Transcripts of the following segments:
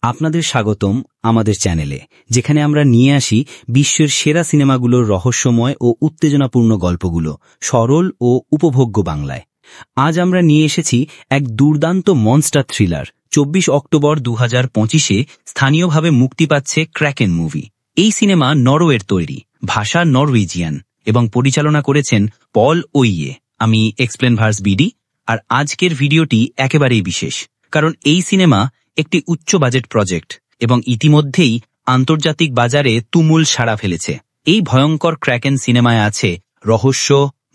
আপনাদের স্বাগতম আমাদের চ্যানেলে, যেখানে আমরা নিয়ে আসি বিশ্বের সেরা সিনেমাগুলোর রহস্যময় ও উত্তেজনাপূর্ণ গল্পগুলো সরল ও উপভোগ্য বাংলায়। আজ আমরা নিয়ে এসেছি এক দুর্দান্ত মনস্টার থ্রিলার। 24 অক্টোবর 2025-এ স্থানীয়ভাবে মুক্তি পাচ্ছে ক্র্যাকেন মুভি। এই সিনেমা নরওয়ের তৈরি, ভাষা নরওয়েজিয়ান এবং পরিচালনা করেছেন পল ওইয়ে। আমি এক্সপ্লেন ভার্স বিডি, আর আজকের ভিডিওটি একেবারেই বিশেষ, কারণ এই সিনেমা একটি উচ্চ বাজেট প্রজেক্ট এবং ইতিমধ্যেই আন্তর্জাতিক বাজারে তুমুল সাড়া ফেলেছে। এই ভয়ঙ্কর ক্র্যাকেন সিনেমায় আছে রহস্য,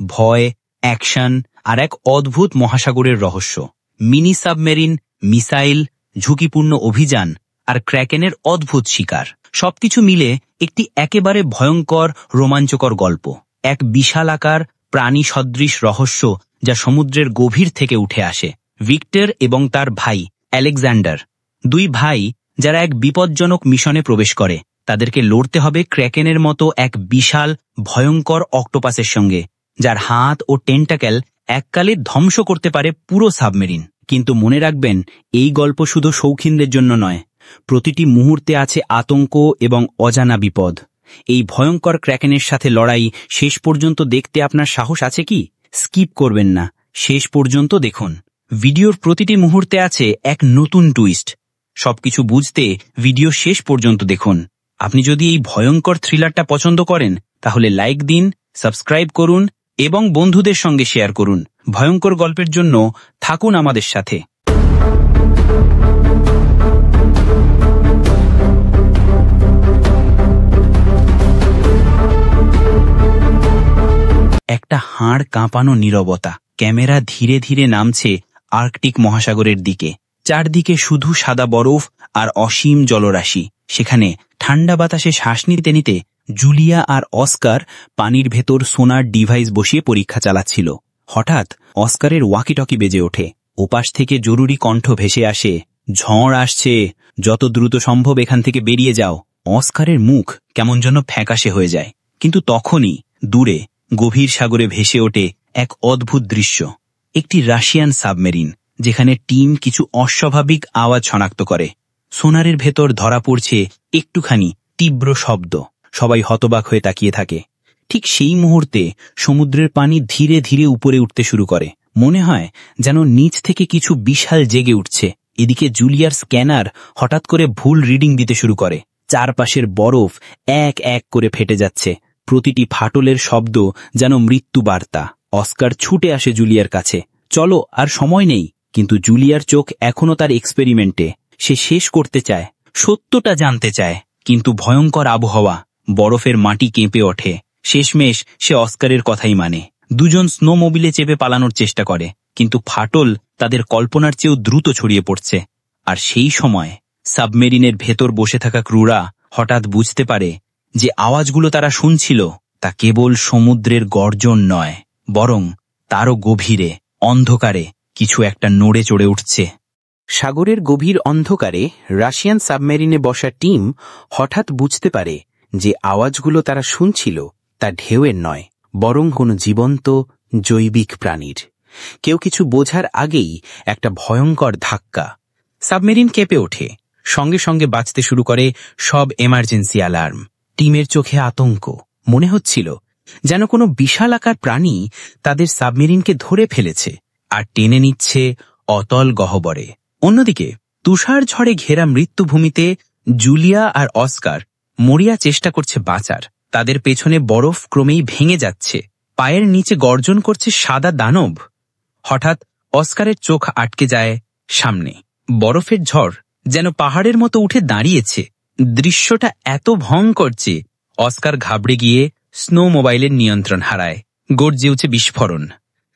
ভয়, অ্যাকশন আর এক অদ্ভুত মহাসাগরের রহস্য। মিনি সাবমেরিন, মিসাইল, ঝুঁকিপূর্ণ অভিযান আর ক্র্যাকেনের অদ্ভুত শিকার, সবকিছু মিলে একটি একেবারে ভয়ঙ্কর রোমাঞ্চকর গল্প। এক বিশালাকার প্রাণী সদৃশ রহস্য যা সমুদ্রের গভীর থেকে উঠে আসে। ভিক্টর এবং তার ভাই আলেকজান্ডার, দুই ভাই যারা এক বিপজ্জনক মিশনে প্রবেশ করে। তাদেরকে লড়তে হবে ক্র্যাকেনের মতো এক বিশাল ভয়ঙ্কর অক্টোপাসের সঙ্গে, যার হাত ও টেন্টাকেল এককালে ধ্বংস করতে পারে পুরো সাবমেরিন। কিন্তু মনে রাখবেন, এই গল্প শুধু শৌখিনদের জন্য নয়। প্রতিটি মুহূর্তে আছে আতঙ্ক এবং অজানা বিপদ। এই ভয়ঙ্কর ক্র্যাকেনের সাথে লড়াই শেষ পর্যন্ত দেখতে আপনার সাহস আছে কি? স্কিপ করবেন না, শেষ পর্যন্ত দেখুন। ভিডিওর প্রতিটি মুহূর্তে আছে এক নতুন টুইস্ট। সবকিছু বুঝতে ভিডিও শেষ পর্যন্ত দেখুন। আপনি যদি এই ভয়ঙ্কর থ্রিলারটা পছন্দ করেন, তাহলে লাইক দিন, সাবস্ক্রাইব করুন এবং বন্ধুদের সঙ্গে শেয়ার করুন। ভয়ঙ্কর গল্পের জন্য থাকুন আমাদের সাথে। একটা হাড় কাঁপানো নীরবতা। ক্যামেরা ধীরে ধীরে নামছে আর্কটিক মহাসাগরের দিকে। চারদিকে শুধু সাদা বরফ আর অসীম জলরাশি। সেখানে ঠান্ডা বাতাসে শ্বাস নিতে নিতে জুলিয়া আর অস্কার পানির ভেতর সোনার ডিভাইস বসিয়ে পরীক্ষা চালাচ্ছিল। হঠাৎ অস্কারের ওয়াকিটকি বেজে ওঠে। ওপাশ থেকে জরুরি কণ্ঠ ভেসে আসে, ঝড় আসছে, যত দ্রুত সম্ভব এখান থেকে বেরিয়ে যাও। অস্কারের মুখ কেমন যেন ফ্যাকাশে হয়ে যায়। কিন্তু তখনই দূরে গভীর সাগরে ভেসে ওঠে এক অদ্ভুত দৃশ্য। একটি রাশিয়ান সাবমেরিন, যেখানে টিম কিছু অস্বাভাবিক আওয়াজ শনাক্ত করে। সোনারের ভেতর ধরা পড়ছে একটুখানি তীব্র শব্দ। সবাই হতবাক হয়ে তাকিয়ে থাকে। ঠিক সেই মুহূর্তে সমুদ্রের পানি ধীরে ধীরে উপরে উঠতে শুরু করে। মনে হয় যেন নিচ থেকে কিছু বিশাল জেগে উঠছে। এদিকে জুলিয়ার স্ক্যানার হঠাৎ করে ভুল রিডিং দিতে শুরু করে। চারপাশের বরফ এক এক করে ফেটে যাচ্ছে। প্রতিটি ফাটলের শব্দ যেন মৃত্যু বার্তা। অস্কার ছুটে আসে জুলিয়ার কাছে। চলো, আর সময় নেই। কিন্তু জুলিয়ার চোখ এখনো তার এক্সপেরিমেন্টে। সে শেষ করতে চায়, সত্যটা জানতে চায়। কিন্তু ভয়ঙ্কর আবহাওয়া, বরফের মাটি কেঁপে ওঠে। শেষমেশ সে অস্কারের কথাই মানে। দুজন স্নো মোবিলে চেপে পালানোর চেষ্টা করে, কিন্তু ফাটল তাদের কল্পনার চেয়েও দ্রুত ছড়িয়ে পড়ছে। আর সেই সময় সাবমেরিনের ভেতর বসে থাকা ক্রুরা হঠাৎ বুঝতে পারে যে আওয়াজগুলো তারা শুনছিল তা কেবল সমুদ্রের গর্জন নয়, বরং তারও গভীরে অন্ধকারে কিছু একটা নড়ে চড়ে উঠছে। সাগরের গভীর অন্ধকারে রাশিয়ান সাবমেরিনে বসা টিম হঠাৎ বুঝতে পারে যে আওয়াজগুলো তারা শুনছিল তা ঢেউয়ের নয়, বরং কোনো জীবন্ত জৈবিক প্রাণীর। কেউ কিছু বোঝার আগেই একটা ভয়ঙ্কর ধাক্কা। সাবমেরিন কেঁপে ওঠে। সঙ্গে সঙ্গে বাজতে শুরু করে সব এমার্জেন্সি অ্যালার্ম। টিমের চোখে আতঙ্ক। মনে হচ্ছিল যেন কোনো বিশালাকার প্রাণী তাদের সাবমেরিনকে ধরে ফেলেছে আর টেনে নিচ্ছে অতল গহ্বরে। অন্যদিকে তুষার ঝড়ে ঘেরা মৃত্যুভূমিতে জুলিয়া আর অস্কার মরিয়া চেষ্টা করছে বাঁচার। তাদের পেছনে বরফ ক্রমেই ভেঙে যাচ্ছে। পায়ের নিচে গর্জন করছে সাদা দানব। হঠাৎ অস্কারের চোখ আটকে যায় সামনে। বরফের ঝড় যেন পাহাড়ের মতো উঠে দাঁড়িয়েছে। দৃশ্যটা এত ভয়ঙ্কর যে অস্কার ঘাবড়ে গিয়ে স্নো মোবাইলের নিয়ন্ত্রণ হারায়। গর্জে উঠে বিস্ফোরণ।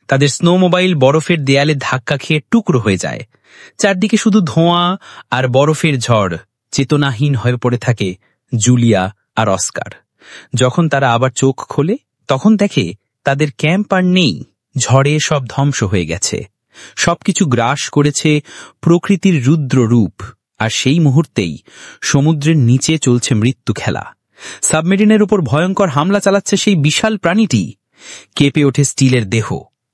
তাদের স্নো মোবাইল বরফের দেয়ালে ধাক্কা খেয়ে টুকরো হয়ে যায়। চারদিকে শুধু ধোঁয়া আর বরফের ঝড়। চেতনাহীন হয়ে পড়ে থাকে জুলিয়া আর অস্কার। যখন তারা আবার চোখ খোলে, তখন দেখে তাদের ক্যাম্প আর নেই। ঝড়ে সব ধ্বংস হয়ে গেছে। সবকিছু গ্রাস করেছে প্রকৃতির রুদ্র রূপ। আর সেই মুহূর্তেই সমুদ্রের নিচে চলছে মৃত্যু খেলা। সাবমেরিনের উপর ভয়ঙ্কর হামলা চালাচ্ছে সেই বিশাল প্রাণীটি। কেঁপে ওঠে স্টিলের দেহ।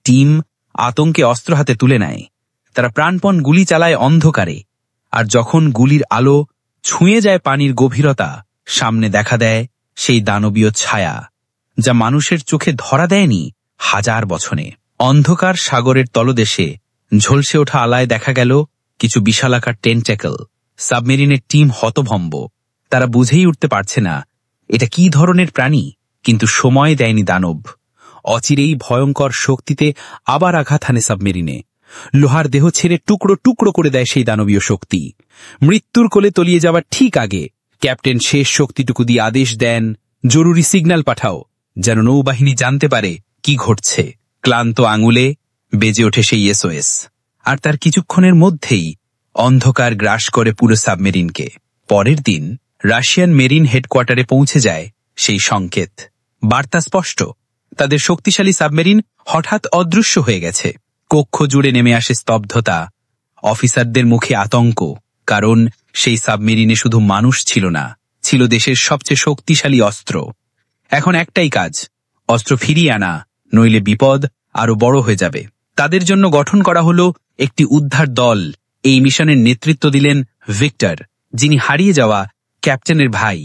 টিম আতঙ্কে অস্ত্র হাতে তুলে নেয়। তারা প্রাণপণ গুলি চালায় অন্ধকারে। আর যখন গুলির আলো ছুঁয়ে যায় পানির গভীরতা, সামনে দেখা দেয় সেই দানবীয় ছায়া, যা মানুষের চোখে ধরা দেয়নি হাজার বছরে। অন্ধকার সাগরের তলদেশে ঝলসে ওঠা আলায় দেখা গেল কিছু বিশালাকার টেন্ট্যাকল। সাবমেরিনের টিম হতভম্ব। তারা বুঝেই উঠতে পারছে না এটা কি ধরনের প্রাণী, কিন্তু সময় দেয়নি দানব। অচিরেই ভয়ঙ্কর শক্তিতে আবার আঘাত হানে সাবমেরিনে। লোহার দেহ ছেড়ে টুকরো টুকরো করে দেয় সেই দানবীয় শক্তি। মৃত্যুর কোলে তলিয়ে যাওয়ার ঠিক আগে ক্যাপ্টেন শেষ শক্তিটুকু দিয়ে আদেশ দেন, জরুরি সিগন্যাল পাঠাও, যেন নৌবাহিনী জানতে পারে কি ঘটছে। ক্লান্ত আঙুলে বেজে ওঠে সেই এসওএস, আর তার কিছুক্ষণের মধ্যেই অন্ধকার গ্রাস করে পুরো সাবমেরিনকে। পরের দিন রাশিয়ান মেরিন হেডকোয়ার্টারে পৌঁছে যায় সেই সংকেত। বার্তা স্পষ্ট, তাদের শক্তিশালী সাবমেরিন হঠাৎ অদৃশ্য হয়ে গেছে। কক্ষ জুড়ে নেমে আসে স্তব্ধতা, অফিসারদের মুখে আতঙ্ক, কারণ সেই সাবমেরিনে শুধু মানুষ ছিল না, ছিল দেশের সবচেয়ে শক্তিশালী অস্ত্র। এখন একটাই কাজ, অস্ত্র ফিরিয়ে আনা, নইলে বিপদ আরো বড় হয়ে যাবে। তাদের জন্য গঠন করা হলো একটি উদ্ধার দল। এই মিশনের নেতৃত্ব দিলেন ভিক্টর, যিনি হারিয়ে যাওয়া ক্যাপ্টেনের ভাই।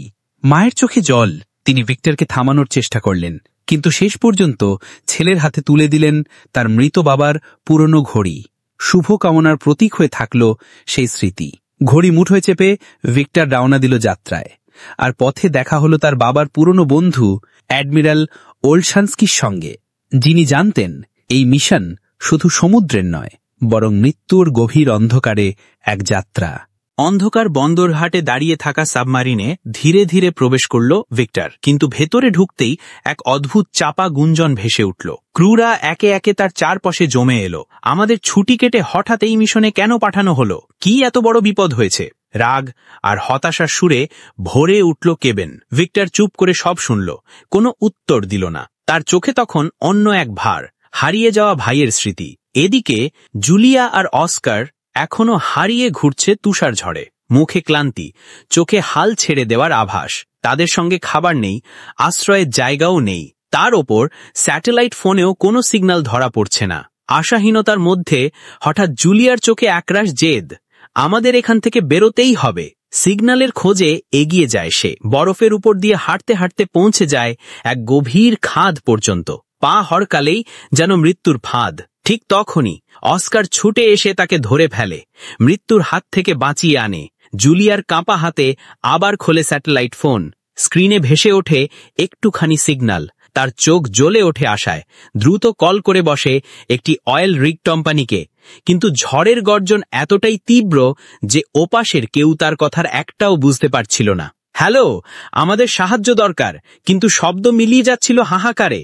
মায়ের চোখে জল, তিনি ভিক্টরকে থামানোর চেষ্টা করলেন, কিন্তু শেষ পর্যন্ত ছেলের হাতে তুলে দিলেন তার মৃত বাবার পুরনো ঘড়ি। শুভকামনার প্রতীক হয়ে থাকল সেই স্মৃতি। ঘড়ি মুঠোয় চেপে ভিক্টর রওনা দিল যাত্রায়। আর পথে দেখা হলো তার বাবার পুরনো বন্ধু অ্যাডমিরাল ওলশানস্কির সঙ্গে, যিনি জানতেন এই মিশন শুধু সমুদ্রের নয়, বরং মৃত্যুর গভীর অন্ধকারে এক যাত্রা। অন্ধকার বন্দরঘাটে দাঁড়িয়ে থাকা সাবমারিনে ধীরে ধীরে প্রবেশ করল ভিক্টর, কিন্তু ভেতরে ঢুকতেই এক অদ্ভুত চাপা গুঞ্জন ভেসে উঠল। ক্রুরা একে একে তার চারপাশে জমে এলো। আমাদের ছুটি কেটে হঠাৎ এই মিশনে কেন পাঠানো হলো? কি এত বড় বিপদ হয়েছে? রাগ আর হতাশার সুরে ভরে উঠল কেবেন। ভিক্টর চুপ করে সব শুনল, কোনো উত্তর দিল না। তার চোখে তখন অন্য এক ভার, হারিয়ে যাওয়া ভাইয়ের স্মৃতি। এদিকে জুলিয়া আর অস্কার এখনো হারিয়ে ঘুরছে তুষার ঝড়ে, মুখে ক্লান্তি, চোখে হাল ছেড়ে দেওয়ার আভাস। তাদের সঙ্গে খাবার নেই, আশ্রয়ের জায়গাও নেই। তার ওপর স্যাটেলাইট ফোনেও কোনো সিগন্যাল ধরা পড়ছে না। আশাহীনতার মধ্যে হঠাৎ জুলিয়ার চোখে একরাশ জেদ। আমাদের এখান থেকে বেরোতেই হবে। সিগন্যালের খোঁজে এগিয়ে যায় সে। বরফের উপর দিয়ে হাঁটতে হাঁটতে পৌঁছে যায় এক গভীর খাদ পর্যন্ত। পা হরকালেই যেন মৃত্যুর ফাঁদ। ঠিক তখনই অস্কার ছুটে এসে তাকে ধরে ফেলে, মৃত্যুর হাত থেকে বাঁচিয়ে আনে। জুলিয়ার কাঁপা হাতে আবার খোলে স্যাটেলাইট ফোন। স্ক্রিনে ভেসে ওঠে একটুখানি সিগন্যাল। তার চোখ জ্বলে ওঠে আশায়। দ্রুত কল করে বসে একটি অয়েল রিগ কোম্পানিকে, কিন্তু ঝড়ের গর্জন এতটাই তীব্র যে ওপাশের কেউ তার কথার একটাও বুঝতে পারছিল না। হ্যালো, আমাদের সাহায্য দরকার, কিন্তু শব্দ মিলিয়ে যাচ্ছিল হাহাকারে।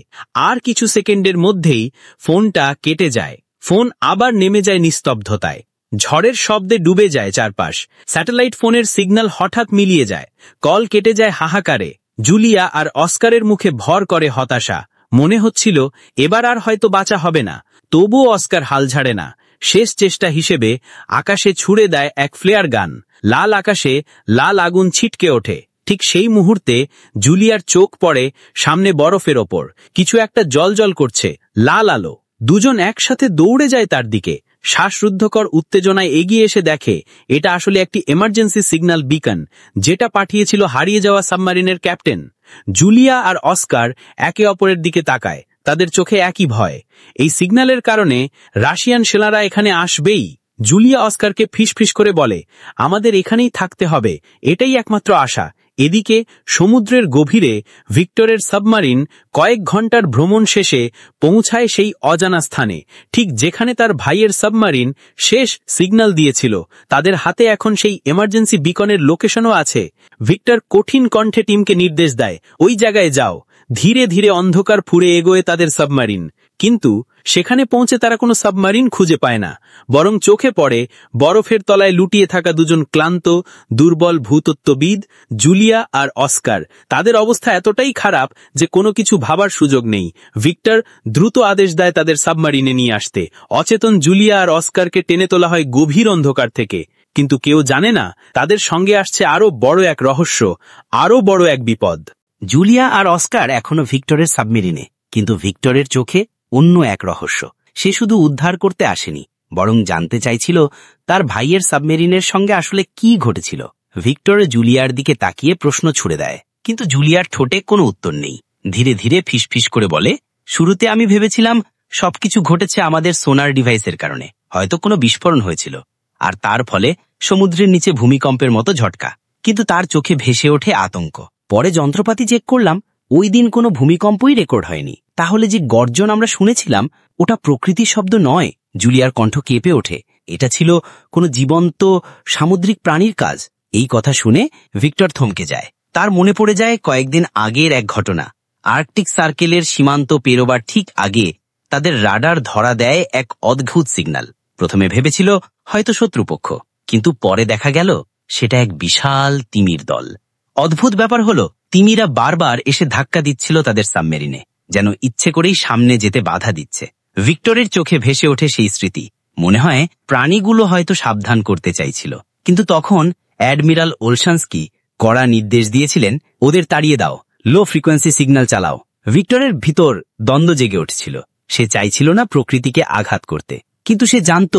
আর কিছু সেকেন্ডের মধ্যেই ফোনটা কেটে যায়। ফোন আবার নেমে যায় নিস্তব্ধতায়। ঝড়ের শব্দে ডুবে যায় চারপাশ। স্যাটেলাইট ফোনের সিগন্যাল হঠাৎ মিলিয়ে যায়। কল কেটে যায় হাহাকারে। জুলিয়া আর অস্কারের মুখে ভর করে হতাশা। মনে হচ্ছিল এবার আর হয়তো বাঁচা হবে না। তবুও অস্কার হাল ছাড়ে না। শেষ চেষ্টা হিসেবে আকাশে ছুড়ে দেয় এক ফ্লেয়ার গান। লাল আকাশে লাল আগুন ছিটকে ওঠে। ঠিক সেই মুহূর্তে জুলিয়ার চোখ পড়ে সামনে বরফের ওপর। কিছু একটা জলজল করছে, লাল আলো। দুজন একসাথে দৌড়ে যায় তার দিকে। শ্বাসরুদ্ধকর উত্তেজনায় এগিয়ে এসে দেখে এটা আসলে একটি এমার্জেন্সি সিগন্যাল বিকন, যেটা পাঠিয়েছিল হারিয়ে যাওয়া সাবমারিনের ক্যাপ্টেন। জুলিয়া আর অস্কার একে অপরের দিকে তাকায়। তাদের চোখে একই ভয়। এই সিগন্যালের কারণে রাশিয়ান সেনারা এখানে আসবেই। জুলিয়া অস্কারকে ফিসফিস করে বলে, আমাদের এখানেই থাকতে হবে, এটাই একমাত্র আশা। এদিকে সমুদ্রের গভীরে ভিক্টরের সাবমারিন কয়েক ঘন্টার ভ্রমণ শেষে পৌঁছায় সেই অজানা স্থানে, ঠিক যেখানে তার ভাইয়ের সাবমারিন শেষ সিগন্যাল দিয়েছিল। তাদের হাতে এখন সেই এমার্জেন্সি বিকনের লোকেশনও আছে। ভিক্টর কঠিন কণ্ঠে টিমকে নির্দেশ দেয়, ওই জায়গায় যাও। ধীরে ধীরে অন্ধকার ফুঁড়ে এগোয় তাদের সাবমারিন, কিন্তু সেখানে পৌঁছে তারা কোনো সাবমারিন খুঁজে পায় না। বরং চোখে পড়ে বরফের তলায় লুটিয়ে থাকা দুজন ক্লান্ত, দুর্বল ভূতত্ত্ববিদ, জুলিয়া আর অস্কার। তাদের অবস্থা এতটাই খারাপ যে কোনো কিছু ভাবার সুযোগ নেই। ভিক্টর দ্রুত আদেশ দেয় তাদের সাবমারিনে নিয়ে আসতে। অচেতন জুলিয়া আর অস্কারকে টেনে তোলা হয় গভীর অন্ধকার থেকে, কিন্তু কেউ জানে না তাদের সঙ্গে আসছে আরো বড় এক রহস্য, আরো বড় এক বিপদ। জুলিয়া আর অস্কার এখনো ভিক্টরের সাবমেরিনে, কিন্তু ভিক্টরের চোখে অন্য এক রহস্য। সে শুধু উদ্ধার করতে আসেনি, বরং জানতে চাইছিল তার ভাইয়ের সাবমেরিনের সঙ্গে আসলে কি ঘটেছিল। ভিক্টর জুলিয়ার দিকে তাকিয়ে প্রশ্ন ছুড়ে দেয়, কিন্তু জুলিয়ার ঠোঁটে কোনো উত্তর নেই। ধীরে ধীরে ফিসফিস করে বলে, শুরুতে আমি ভেবেছিলাম সবকিছু ঘটেছে আমাদের সোনার ডিভাইসের কারণে, হয়তো কোনো বিস্ফোরণ হয়েছিল, আর তার ফলে সমুদ্রের নিচে ভূমিকম্পের মতো ঝটকা। কিন্তু তার চোখে ভেসে ওঠে আতঙ্ক। পরে যন্ত্রপাতি চেক করলাম, ওই দিন কোনো ভূমিকম্পই রেকর্ড হয়নি। তাহলে যে গর্জন আমরা শুনেছিলাম ওটা প্রকৃতির শব্দ নয়। জুলিয়ার কণ্ঠ কেঁপে ওঠে। এটা ছিল কোনো জীবন্ত সামুদ্রিক প্রাণীর কাজ। এই কথা শুনে ভিক্টর থমকে যায়। তার মনে পড়ে যায় কয়েকদিন আগের এক ঘটনা। আর্কটিক সার্কেলের সীমান্ত পেরোবার ঠিক আগে তাদের রাডার ধরা দেয় এক অদ্ভুত সিগন্যাল। প্রথমে ভেবেছিল হয়তো শত্রুপক্ষ, কিন্তু পরে দেখা গেল সেটা এক বিশাল তিমির দল। অদ্ভুত ব্যাপার হলো, তিমিরা বারবার এসে ধাক্কা দিচ্ছিল তাদের সাবমেরিনে, যেন ইচ্ছে করেই সামনে যেতে বাধা দিচ্ছে। ভিক্টরের চোখে ভেসে ওঠে সেই স্মৃতি। মনে হয় প্রাণীগুলো হয়তো সাবধান করতে চাইছিল, কিন্তু তখন অ্যাডমিরাল ওলশানস্কি কড়া নির্দেশ দিয়েছিলেন, ওদের তাড়িয়ে দাও, লো ফ্রিকোয়েন্সি সিগন্যাল চালাও। ভিক্টরের ভিতর দ্বন্দ্ব জেগে উঠছিল। সে চাইছিল না প্রকৃতিকে আঘাত করতে, কিন্তু সে জানত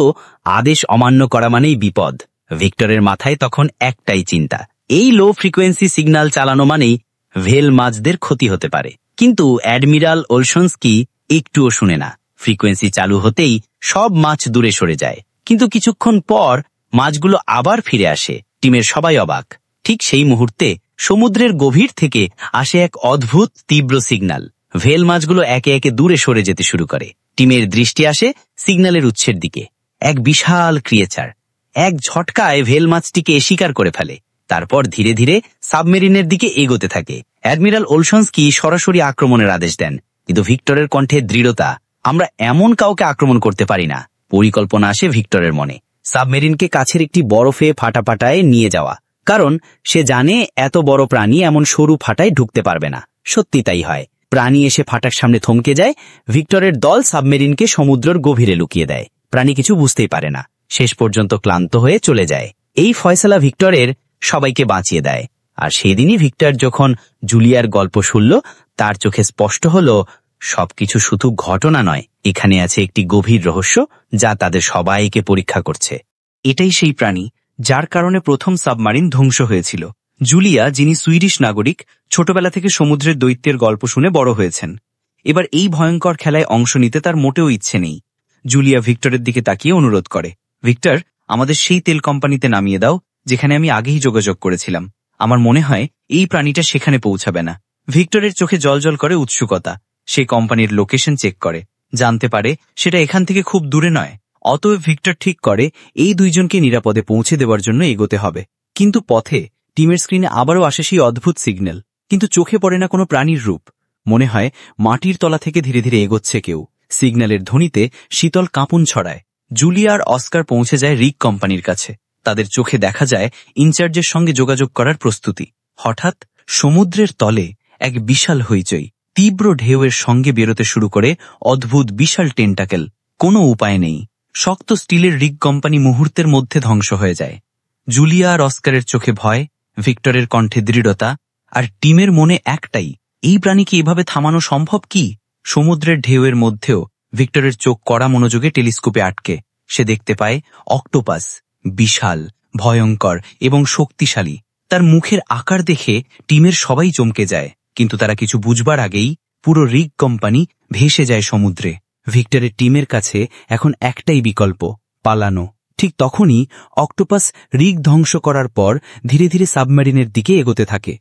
আদেশ অমান্য করা মানেই বিপদ। ভিক্টরের মাথায় তখন একটাই চিন্তা, এই লো ফ্রিকোয়েন্সি সিগন্যাল চালানো মানেই ভেল মাছদের ক্ষতি হতে পারে। কিন্তু অ্যাডমিরাল ওলশানস্কি একটুও শুনে না। ফ্রিকোয়েন্সি চালু হতেই সব মাছ দূরে সরে যায়, কিন্তু কিছুক্ষণ পর মাছগুলো আবার ফিরে আসে। টিমের সবাই অবাক। ঠিক সেই মুহূর্তে সমুদ্রের গভীর থেকে আসে এক অদ্ভুত তীব্র সিগন্যাল। ভেল মাছগুলো একে একে দূরে সরে যেতে শুরু করে। টিমের দৃষ্টি আসে সিগন্যালের উৎসের দিকে। এক বিশাল ক্রিয়েচার এক ঝটকায় ভেল মাছটিকে শিকার করে ফেলে। তারপর ধীরে ধীরে সাবমেরিনের দিকে এগোতে থাকে। অ্যাডমিরাল ওলশানস্কি সরাসরি আক্রমণের আদেশ দেন, কিন্তু ভিক্টরের কণ্ঠে দৃঢ়তা, আমরা এমন কাউকে আক্রমণ করতে পারি না। পরিকল্পনা আসে ভিক্টরের মনে, সাবমেরিনকে কাছের একটি বরফে ফাটায় নিয়ে যাওয়া, কারণ সে জানে এত বড় প্রাণী এমন সরু ফাটায় ঢুকতে পারবে না। সত্যি তাই হয়। প্রাণী এসে ফাটার সামনে থমকে যায়। ভিক্টরের দল সাবমেরিনকে সমুদ্রের গভীরে লুকিয়ে দেয়। প্রাণী কিছু বুঝতেই পারে না, শেষ পর্যন্ত ক্লান্ত হয়ে চলে যায়। এই ফয়সালা ভিক্টরের সবাইকে বাঁচিয়ে দেয়। আর সেদিনই ভিক্টর যখন জুলিয়ার গল্প শুনল, তার চোখে স্পষ্ট হলো সবকিছু শুধু ঘটনা নয়, এখানে আছে একটি গভীর রহস্য যা তাদের সবাইকে পরীক্ষা করছে। এটাই সেই প্রাণী যার কারণে প্রথম সাবমারিন ধ্বংস হয়েছিল। জুলিয়া, যিনি সুইডিশ নাগরিক, ছোটবেলা থেকে সমুদ্রের দৈত্যের গল্প শুনে বড় হয়েছেন। এবার এই ভয়ঙ্কর খেলায় অংশ নিতে তার মোটেও ইচ্ছে নেই। জুলিয়া ভিক্টরের দিকে তাকিয়ে অনুরোধ করে, ভিক্টর, আমাদের সেই তেল কোম্পানিতে নামিয়ে দাও যেখানে আমি আগেই যোগাযোগ করেছিলাম। আমার মনে হয় এই প্রাণীটা সেখানে পৌঁছাবে না। ভিক্টরের চোখে জলজল করে উৎসুকতা। সে কোম্পানির লোকেশন চেক করে, জানতে পারে সেটা এখান থেকে খুব দূরে নয়। অতএব ভিক্টর ঠিক করে এই দুইজনকে নিরাপদে পৌঁছে দেওয়ার জন্য এগোতে হবে। কিন্তু পথে টিমের স্ক্রিনে আবারও আসে সেই অদ্ভুত সিগন্যাল, কিন্তু চোখে পড়ে না কোনো প্রাণীর রূপ। মনে হয় মাটির তলা থেকে ধীরে ধীরে এগোচ্ছে কেউ। সিগন্যালের ধ্বনিতে শীতল কাঁপুন ছড়ায়। জুলিয়া আর অস্কার পৌঁছে যায় রিগ কোম্পানির কাছে। তাদের চোখে দেখা যায় ইনচার্জের সঙ্গে যোগাযোগ করার প্রস্তুতি। হঠাৎ সমুদ্রের তলে এক বিশাল হইচই। তীব্র ঢেউয়ের সঙ্গে বেরোতে শুরু করে অদ্ভুত বিশাল টেন্টাকেল। কোনো উপায় নেই। শক্ত স্টিলের রিগ কোম্পানি মুহূর্তের মধ্যে ধ্বংস হয়ে যায়। জুলিয়া আর অস্কারের চোখে ভয়, ভিক্টরের কণ্ঠে দৃঢ়তা, আর টিমের মনে একটাই, এই প্রাণীকে এভাবে থামানো সম্ভব কি? সমুদ্রের ঢেউয়ের মধ্যেও ভিক্টরের চোখ কড়া মনোযোগে টেলিস্কোপে আটকে। সে দেখতে পায় অক্টোপাস, বিশাল, ভয়ঙ্কর এবং শক্তিশালী। তার মুখের আকার দেখে টিমের সবাই চমকে যায়, কিন্তু তারা কিছু বুঝবার আগেই পুরো রিগ কোম্পানি ভেসে যায় সমুদ্রে। ভিক্টরের টিমের কাছে এখন একটাই বিকল্প, পালানো। ঠিক তখনই অক্টোপাস রিগ ধ্বংস করার পর ধীরে ধীরে সাবমেরিনের দিকে এগোতে থাকে।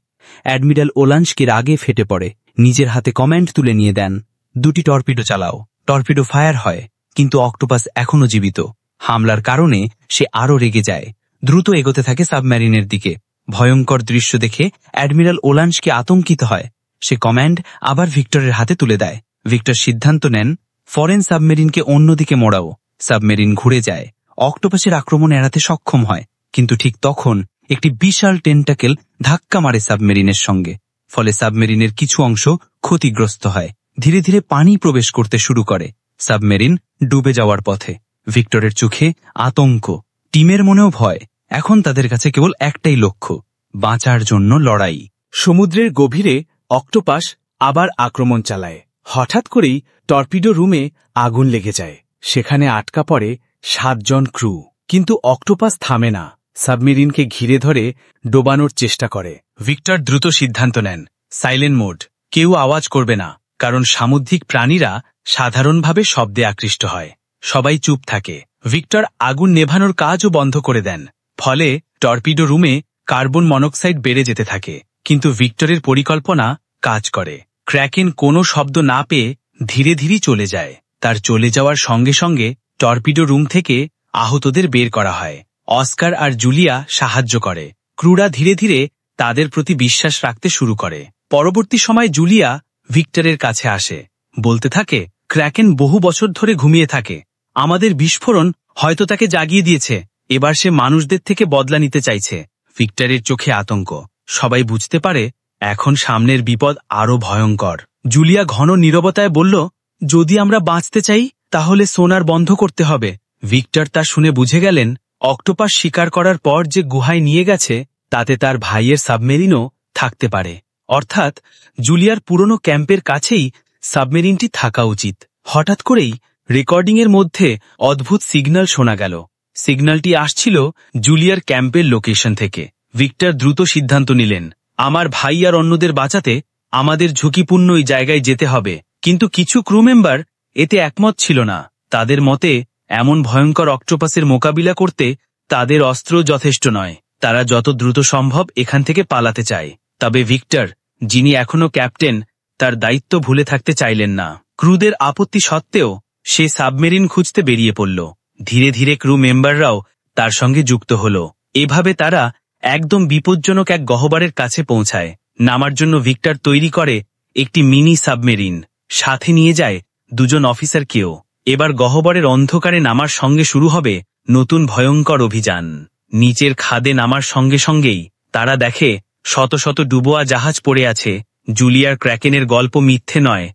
অ্যাডমিরাল ওলানস্কি রাগে ফেটে পড়ে, নিজের হাতে কমান্ড তুলে নিয়ে দেন, 2টি টর্পিডো চালাও। টর্পিডো ফায়ার হয়, কিন্তু অক্টোপাস এখনো জীবিত। হামলার কারণে সে আরও রেগে যায়, দ্রুত এগোতে থাকে সাবমেরিনের দিকে। ভয়ঙ্কর দৃশ্য দেখে অ্যাডমিরাল ওলানস্কি আতঙ্কিত হয়। সে কমান্ড আবার ভিক্টরের হাতে তুলে দেয়। ভিক্টর সিদ্ধান্ত নেন, ফরেন সাবমেরিনকে অন্যদিকে মোড়াও। সাবমেরিন ঘুরে যায়, অক্টোপাসের আক্রমণ এড়াতে সক্ষম হয়, কিন্তু ঠিক তখন একটি বিশাল টেন্টাকেল ধাক্কা মারে সাবমেরিনের সঙ্গে। ফলে সাবমেরিনের কিছু অংশ ক্ষতিগ্রস্ত হয়। ধীরে ধীরে পানি প্রবেশ করতে শুরু করে। সাবমেরিন ডুবে যাওয়ার পথে। ভিক্টরের চোখে আতঙ্ক, টিমের মনেও ভয়। এখন তাদের কাছে কেবল একটাই লক্ষ্য, বাঁচার জন্য লড়াই। সমুদ্রের গভীরে অক্টোপাস আবার আক্রমণ চালায়। হঠাৎ করেই টর্পিডো রুমে আগুন লেগে যায়। সেখানে আটকা পড়ে 7 জন ক্রু। কিন্তু অক্টোপাস থামে না, সাবমেরিনকে ঘিরে ধরে ডোবানোর চেষ্টা করে। ভিক্টর দ্রুত সিদ্ধান্ত নেন, সাইলেন্ট মোড, কেউ আওয়াজ করবে না, কারণ সামুদ্রিক প্রাণীরা সাধারণভাবে শব্দে আকৃষ্ট হয়। সবাই চুপ থাকে। ভিক্টর আগুন নেভানোর কাজও বন্ধ করে দেন। ফলে টর্পিডো রুমে কার্বন মনোক্সাইড বেড়ে যেতে থাকে। কিন্তু ভিক্টরের পরিকল্পনা কাজ করে। ক্র্যাকেন কোনো শব্দ না পেয়ে ধীরে ধীরে চলে যায়। তার চলে যাওয়ার সঙ্গে সঙ্গে টর্পিডো রুম থেকে আহতদের বের করা হয়। অস্কার আর জুলিয়া সাহায্য করে। ক্রুরা ধীরে ধীরে তাদের প্রতি বিশ্বাস রাখতে শুরু করে। পরবর্তী সময় জুলিয়া ভিক্টরের কাছে আসে, বলতে থাকে, ক্র্যাকেন বহু বছর ধরে ঘুমিয়ে থাকে। আমাদের বিস্ফোরণ হয়তো তাকে জাগিয়ে দিয়েছে। এবার সে মানুষদের থেকে বদলা নিতে চাইছে। ভিক্টরের চোখে আতঙ্ক। সবাই বুঝতে পারে এখন সামনের বিপদ আরো ভয়ঙ্কর। জুলিয়া ঘন নীরবতায় বলল, যদি আমরা বাঁচতে চাই তাহলে সোনার বন্ধ করতে হবে। ভিক্টর তা শুনে বুঝে গেলেন অক্টোপাস শিকার করার পর যে গুহায় নিয়ে গেছে তাতে তার ভাইয়ের সাবমেরিনও থাকতে পারে। অর্থাৎ জুলিয়ার পুরনো ক্যাম্পের কাছেই সাবমেরিনটি থাকা উচিত। হঠাৎ করেই রেকর্ডিংয়ের মধ্যে অদ্ভুত সিগন্যাল শোনা গেল। সিগন্যালটি আসছিল জুলিয়ার ক্যাম্পের লোকেশন থেকে। ভিক্টর দ্রুত সিদ্ধান্ত নিলেন, আমার ভাই আর অন্যদের বাঁচাতে আমাদের ঝুঁকিপূর্ণ এই জায়গায় যেতে হবে। কিন্তু কিছু ক্রু মেম্বার এতে একমত ছিল না। তাদের মতে এমন ভয়ঙ্কর অক্টোপাসের মোকাবিলা করতে তাদের অস্ত্র যথেষ্ট নয়। তারা যত দ্রুত সম্ভব এখান থেকে পালাতে চায়। তবে ভিক্টর, যিনি এখনো ক্যাপ্টেন, তার দায়িত্ব ভুলে থাকতে চাইলেন না। ক্রুদের আপত্তি সত্ত্বেও সে সাবমেরিন খুঁজতে বেরিয়ে পড়ল। ধীরে ধীরে ক্রু মেম্বাররাও তার সঙ্গে যুক্ত হল। এভাবে তারা একদম বিপজ্জনক এক গহ্বরের কাছে পৌঁছায়। নামার জন্য ভিক্টর তৈরি করে একটি মিনি সাবমেরিন। সাথে নিয়ে যায় 2 জন অফিসারকেও। এবার গহ্বরের অন্ধকারে নামার সঙ্গে শুরু হবে নতুন ভয়ঙ্কর অভিযান। নিচের খাদে নামার সঙ্গে সঙ্গেই তারা দেখে শত শত ডুবোয়া জাহাজ পড়ে আছে। জুলিয়ার ক্র্যাকেনের গল্প মিথ্যে নয়,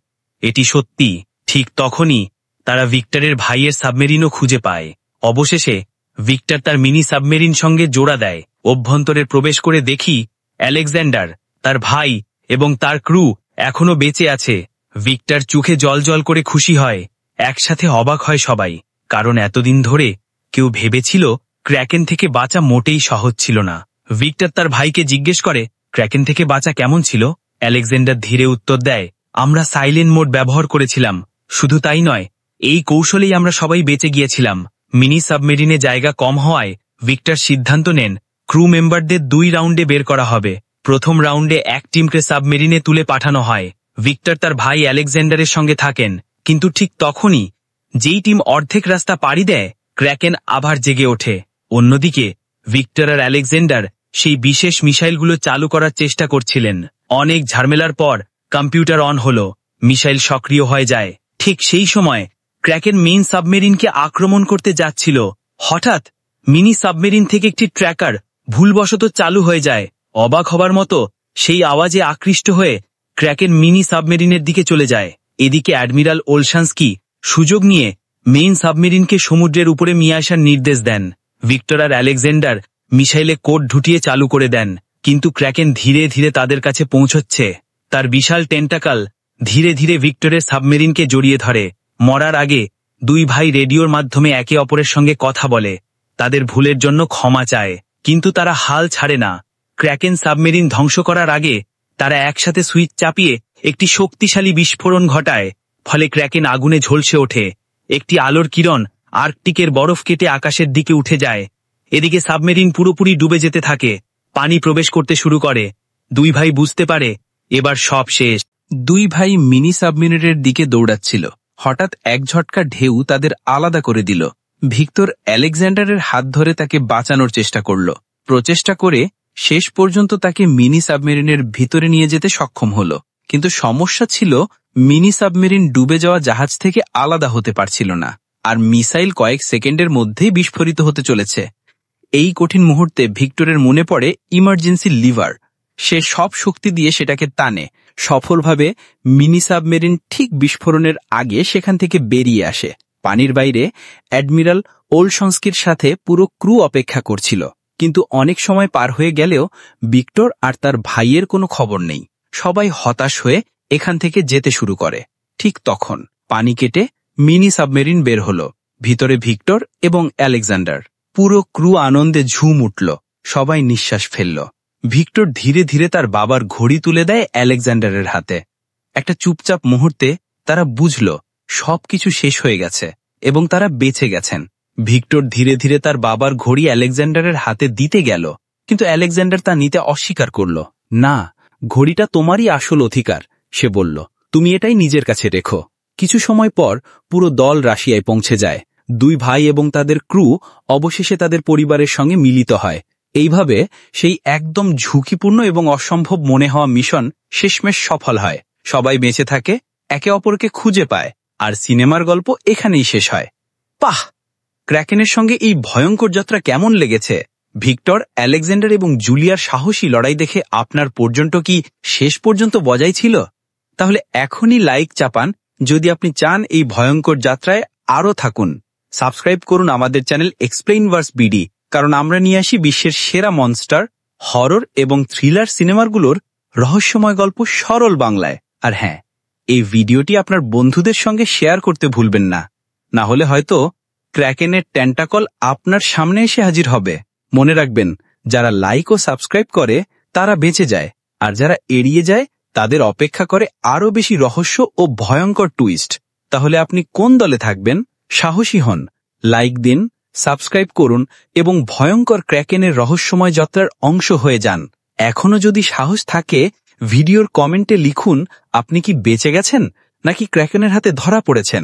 এটি সত্যি। ঠিক তখনই তারা ভিক্টরের ভাইয়ের সাবমেরিনও খুঁজে পায়। অবশেষে ভিক্টর তার মিনি সাবমেরিন সঙ্গে জোড়া দেয়। অভ্যন্তরে প্রবেশ করে দেখি আলেকজান্ডার, তার ভাই এবং তার ক্রু এখনো বেঁচে আছে। ভিক্টর চোখে জল করে খুশি হয়। একসাথে অবাক হয় সবাই, কারণ এতদিন ধরে কেউ ভেবেছিল ক্র্যাকেন থেকে বাঁচা মোটেই সহজ ছিল না। ভিক্টর তার ভাইকে জিজ্ঞেস করে, ক্র্যাকেন থেকে বাঁচা কেমন ছিল? আলেকজান্ডার ধীরে উত্তর দেয়, আমরা সাইলেন্ট মোড ব্যবহার করেছিলাম। শুধু তাই নয়, এই কৌশলেই আমরা সবাই বেঁচে গিয়েছিলাম। মিনি সাবমেরিনে জায়গা কম হওয়ায় ভিক্টর সিদ্ধান্ত নেন ক্রু মেম্বারদের 2 রাউন্ডে বের করা হবে। প্রথম রাউন্ডে এক টিমকে সাবমেরিনে তুলে পাঠানো হয়। ভিক্টর তার ভাই আলেকজান্ডারের সঙ্গে থাকেন। কিন্তু ঠিক তখনই যেই টিম অর্ধেক রাস্তা পাড়ি দেয়, ক্র্যাকেন আবার জেগে ওঠে। অন্যদিকে ভিক্টর আর আলেকজান্ডার সেই বিশেষ মিসাইলগুলো চালু করার চেষ্টা করছিলেন। অনেক ঝামেলার পর কম্পিউটার অন হলো, মিসাইল সক্রিয় হয়ে যায়। ঠিক সেই সময় ক্র্যাকেন মেইন সাবমেরিনকে আক্রমণ করতে যাচ্ছিল। হঠাৎ মিনি সাবমেরিন থেকে একটি ট্র্যাকার ভুলবশত চালু হয়ে যায়। অবাক হবার মতো সেই আওয়াজে আকৃষ্ট হয়ে ক্র্যাকেন মিনি সাবমেরিনের দিকে চলে যায়। এদিকে অ্যাডমিরাল ওলশানস্কি সুযোগ নিয়ে মেইন সাবমেরিনকে সমুদ্রের উপরে নিয়ে আসার নির্দেশ দেন। ভিক্টর আর আলেকজান্ডার মিসাইলে কোড ঢুটিয়ে চালু করে দেন। কিন্তু ক্র্যাকেন ধীরে ধীরে তাদের কাছে পৌঁছচ্ছে। তার বিশাল টেন্টাকল ধীরে ধীরে ভিক্টরের সাবমেরিনকে জড়িয়ে ধরে। মরার আগে 2 ভাই রেডিওর মাধ্যমে একে অপরের সঙ্গে কথা বলে, তাদের ভুলের জন্য ক্ষমা চায়। কিন্তু তারা হাল ছাড়ে না। ক্র্যাকেন সাবমেরিন ধ্বংস করার আগে তারা একসাথে সুইচ চাপিয়ে একটি শক্তিশালী বিস্ফোরণ ঘটায়। ফলে ক্র্যাকেন আগুনে ঝলসে ওঠে। একটি আলোর কিরণ আর্কটিকের বরফ কেটে আকাশের দিকে উঠে যায়। এদিকে সাবমেরিন পুরোপুরি ডুবে যেতে থাকে। পানি প্রবেশ করতে শুরু করে। 2 ভাই বুঝতে পারে এবার সব শেষ। 2 ভাই মিনি সাবমেরিনের দিকে দৌড়াচ্ছিল। হঠাৎ এক ঝটকা ঢেউ তাদের আলাদা করে দিল। ভিক্টর আলেকজান্ডারের হাত ধরে তাকে বাঁচানোর চেষ্টা করল। প্রচেষ্টা করে শেষ পর্যন্ত তাকে মিনি সাবমেরিনের ভিতরে নিয়ে যেতে সক্ষম হল। কিন্তু সমস্যা ছিল মিনি সাবমেরিন ডুবে যাওয়া জাহাজ থেকে আলাদা হতে পারছিল না, আর মিসাইল কয়েক সেকেন্ডের মধ্যেই বিস্ফোরিত হতে চলেছে। এই কঠিন মুহূর্তে ভিক্টরের মনে পড়ে ইমার্জেন্সি লিভার। সে সব শক্তি দিয়ে সেটাকে টানে। সফলভাবে মিনি সাবমেরিন ঠিক বিস্ফোরণের আগে সেখান থেকে বেরিয়ে আসে। পানির বাইরে অ্যাডমিরাল ওলশানস্কির সাথে পুরো ক্রু অপেক্ষা করছিল। কিন্তু অনেক সময় পার হয়ে গেলেও ভিক্টর আর তার ভাইয়ের কোনো খবর নেই। সবাই হতাশ হয়ে এখান থেকে যেতে শুরু করে। ঠিক তখন পানি কেটে মিনি সাবমেরিন বের হলো। ভিতরে ভিক্টর এবং আলেকজান্ডার। পুরো ক্রু আনন্দে ঝুম উঠল, সবাই নিঃশ্বাস ফেলল। ভিক্টর ধীরে ধীরে তার বাবার ঘড়ি তুলে দেয় আলেকজান্ডারের হাতে। একটা চুপচাপ মুহূর্তে তারা বুঝল সবকিছু শেষ হয়ে গেছে এবং তারা বেঁচে গেছেন। ভিক্টর ধীরে ধীরে তার বাবার ঘড়ি আলেকজান্ডারের হাতে দিতে গেল, কিন্তু আলেকজান্ডার তা নিতে অস্বীকার করল। না, ঘড়িটা তোমারই আসল অধিকার, সে বলল। তুমি এটাই নিজের কাছে রেখো। কিছু সময় পর পুরো দল রাশিয়ায় পৌঁছে যায়। দুই ভাই এবং তাদের ক্রু অবশেষে তাদের পরিবারের সঙ্গে মিলিত হয়। এইভাবে সেই একদম ঝুঁকিপূর্ণ এবং অসম্ভব মনে হওয়া মিশন শেষমেশ সফল হয়। সবাই বেঁচে থাকে, একে অপরকে খুঁজে পায়, আর সিনেমার গল্প এখানেই শেষ হয়। পাহ! ক্র্যাকেনের সঙ্গে এই ভয়ঙ্কর যাত্রা কেমন লেগেছে? ভিক্টর, আলেকজান্ডার এবং জুলিয়ার সাহসী লড়াই দেখে আপনার পর্যন্ত কি শেষ পর্যন্ত বজায় ছিল? তাহলে এখনই লাইক চাপান যদি আপনি চান এই ভয়ঙ্কর যাত্রায় আরও থাকুন। সাবস্ক্রাইব করুন আমাদের চ্যানেল এক্সপ্লেইনভার্স বিডি, কারণ আমরা নিয়ে আসি বিশ্বের সেরা মনস্টার, হরর এবং থ্রিলার সিনেমাগুলোর রহস্যময় গল্প সরল বাংলায়। আর হ্যাঁ, এই ভিডিওটি আপনার বন্ধুদের সঙ্গে শেয়ার করতে ভুলবেন না, না হলে হয়তো ক্র্যাকেনের টেন্টাকল আপনার সামনে এসে হাজির হবে। মনে রাখবেন, যারা লাইক ও সাবস্ক্রাইব করে তারা বেঁচে যায়, আর যারা এড়িয়ে যায় তাদের অপেক্ষা করে আরও বেশি রহস্য ও ভয়ঙ্কর টুইস্ট। তাহলে আপনি কোন দলে থাকবেন? সাহসী হন, লাইক দিন, সাবস্ক্রাইব করুন এবং ভয়ঙ্কর ক্র্যাকেনের রহস্যময় যাত্রার অংশ হয়ে যান। এখনও যদি সাহস থাকে, ভিডিওর কমেন্টে লিখুন আপনি কি বেঁচে গেছেন নাকি ক্র্যাকেনের হাতে ধরা পড়েছেন।